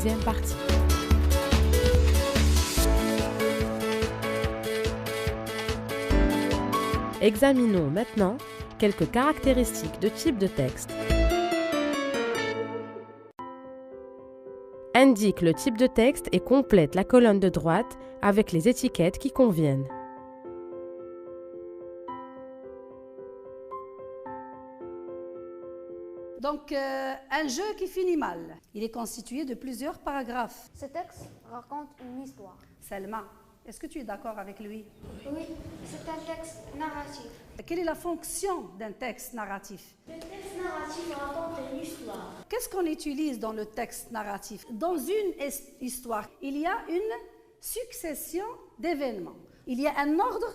deuxième partie. Examinons maintenant quelques caractéristiques de type de texte. Indique le type de texte et complète la colonne de droite avec les étiquettes qui conviennent. Donc, un jeu qui finit mal. Il est constitué de plusieurs paragraphes. Ce texte raconte une histoire. Selma, est-ce que tu es d'accord avec lui? Oui, c'est un texte narratif. Quelle est la fonction d'un texte narratif? Le texte narratif raconte une histoire. Qu'est-ce qu'on utilise dans le texte narratif? Dans une histoire, il y a une succession d'événements. Il y a un ordre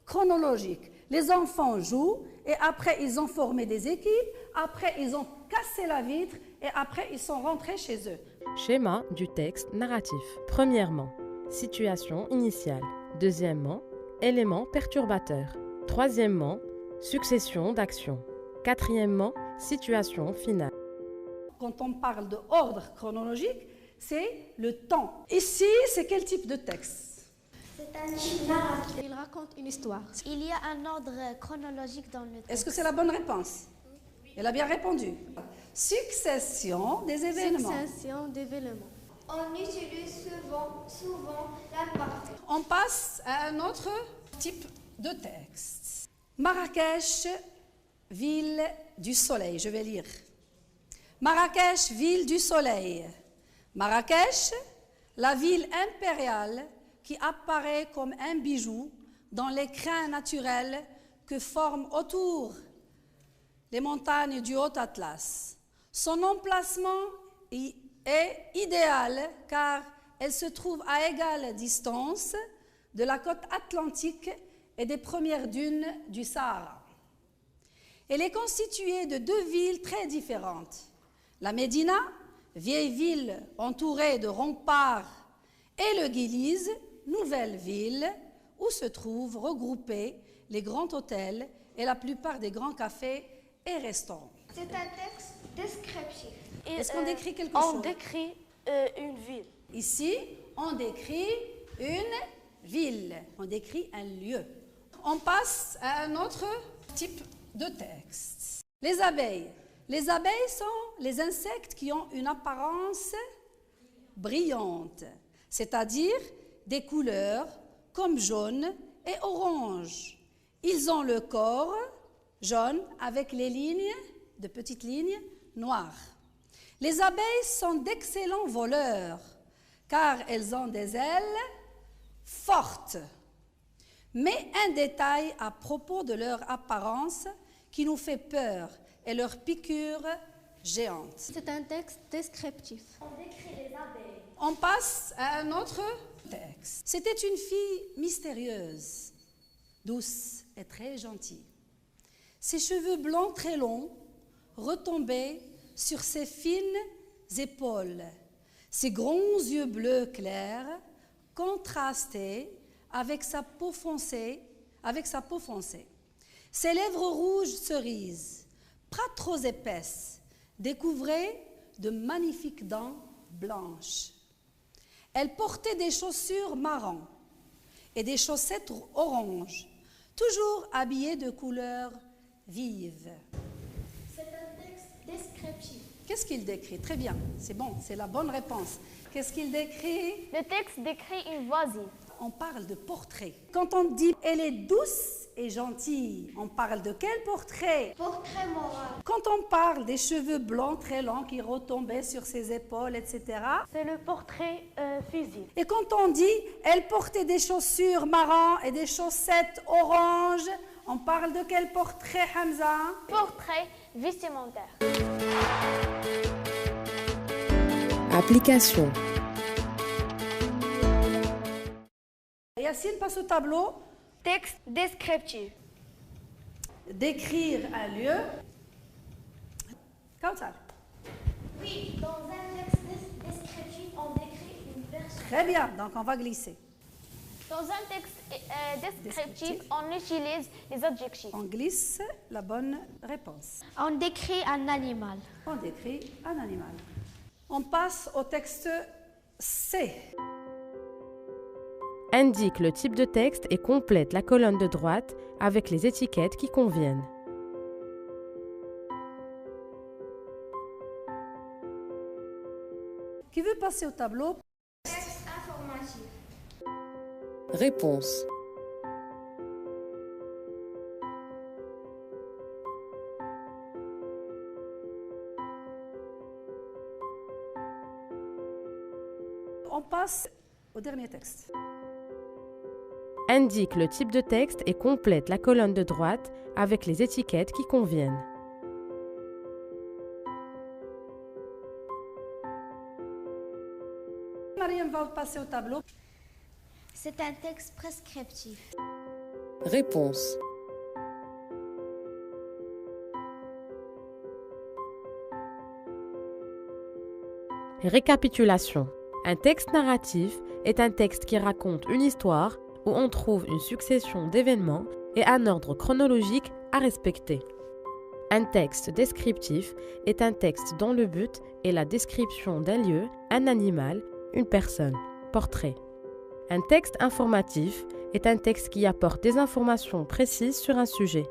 chronologique. Les enfants jouent et après ils ont formé des équipes, après ils ont cassé la vitre et après ils sont rentrés chez eux. Schéma du texte narratif. Premièrement, situation initiale. Deuxièmement, éléments perturbateurs. Troisièmement, succession d'actions. Quatrièmement, situation finale. Quand on parle de ordre chronologique, c'est le temps. Ici, c'est quel type de texte? C'est un type narratif. Il raconte une histoire. Il y a un ordre chronologique dans le texte. Est-ce que c'est la bonne réponse? Elle a bien répondu. Succession des événements. Succession d'événements. On utilise souvent l'imparfait. On passe à un autre type de texte. Marrakech, ville du soleil. Je vais lire. Marrakech, ville du soleil. Marrakech, la ville impériale qui apparaît comme un bijou dans les crins naturels que forment autour les montagnes du Haut-Atlas. Son emplacement est idéal car elle se trouve à égale distance de la côte atlantique et des premières dunes du Sahara. Elle est constituée de deux villes très différentes. La Médina, vieille ville entourée de remparts, et le Guiliz, nouvelle ville où se trouvent regroupés les grands hôtels et la plupart des grands cafés et restaurants. C'est un texte descriptif. Est-ce qu'on décrit quelque chose? On décrit une ville. Ici, on décrit une ville, on décrit un lieu. On passe à un autre type de texte. Les abeilles. Les abeilles sont les insectes qui ont une apparence brillante, c'est-à-dire des couleurs comme jaune et orange. Ils ont le corps jaune avec les lignes, de petites lignes noires. Les abeilles sont d'excellents voleurs car elles ont des ailes fortes. Mais un détail à propos de leur apparence qui nous fait peur est leur piqûre géante. C'est un texte descriptif. On décrit les abeilles. On passe à un autre texte. C'était une fille mystérieuse, douce et très gentille. Ses cheveux blancs très longs retombaient sur ses fines épaules. Ses grands yeux bleus clairs contrastaient avec sa peau foncée. Ses lèvres rouges cerises, pas trop épaisses, découvraient de magnifiques dents blanches. Elle portait des chaussures marron et des chaussettes orange, toujours habillée de couleurs vives. C'est un texte descriptif. Qu'est-ce qu'il décrit? Très bien, c'est bon, c'est la bonne réponse. Qu'est-ce qu'il décrit? Le texte décrit une voisine. On parle de portrait. Quand on dit « elle est douce et gentille », on parle de quel portrait? Portrait moral. Quand on parle des cheveux blancs très longs qui retombaient sur ses épaules, etc. C'est le portrait physique. Et quand on dit « elle portait des chaussures marron et des chaussettes orange », on parle de quel portrait, Hamza? Portrait vestimentaire. Application. Yacine, passe au tableau. Texte descriptif. Décrire un lieu. Comme ça. Oui, dans un texte descriptif, on décrit une personne. Très bien, donc on va glisser. Dans un texte descriptif, on utilise les adjectifs. On glisse la bonne réponse. On décrit un animal. On décrit un animal. On passe au texte C. Indique le type de texte et complète la colonne de droite avec les étiquettes qui conviennent. Qui veut passer au tableau? Texte informatif. Réponse. On passe au dernier texte. Indique le type de texte et complète la colonne de droite avec les étiquettes qui conviennent. Mariam va passer au tableau. C'est un texte prescriptif. Réponse. Récapitulation. Un texte narratif est un texte qui raconte une histoire où on trouve une succession d'événements et un ordre chronologique à respecter. Un texte descriptif est un texte dont le but est la description d'un lieu, un animal, une personne, portrait. Un texte informatif est un texte qui apporte des informations précises sur un sujet.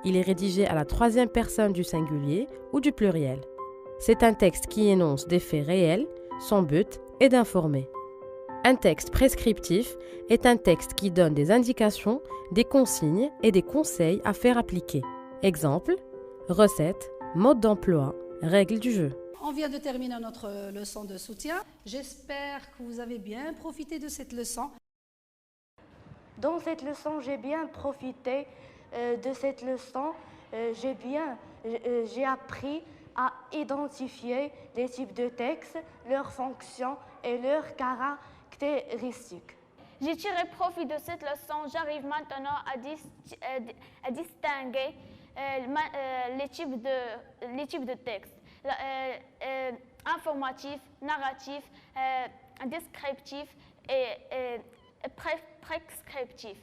Il est rédigé à la troisième personne du singulier ou du pluriel. C'est un texte qui énonce des faits réels, son but est d'informer. Un texte prescriptif est un texte qui donne des indications, des consignes et des conseils à faire appliquer. Exemple, recettes, mode d'emploi, règles du jeu. On vient de terminer notre leçon de soutien. J'espère que vous avez bien profité de cette leçon. Dans cette leçon, j'ai bien profité de cette leçon. J'ai appris à identifier les types de textes, leurs fonctions et leurs caractéristiques. J'ai tiré profit de cette leçon. J'arrive maintenant à distinguer les types de textes. Informatif, narratif, descriptif et prescriptif.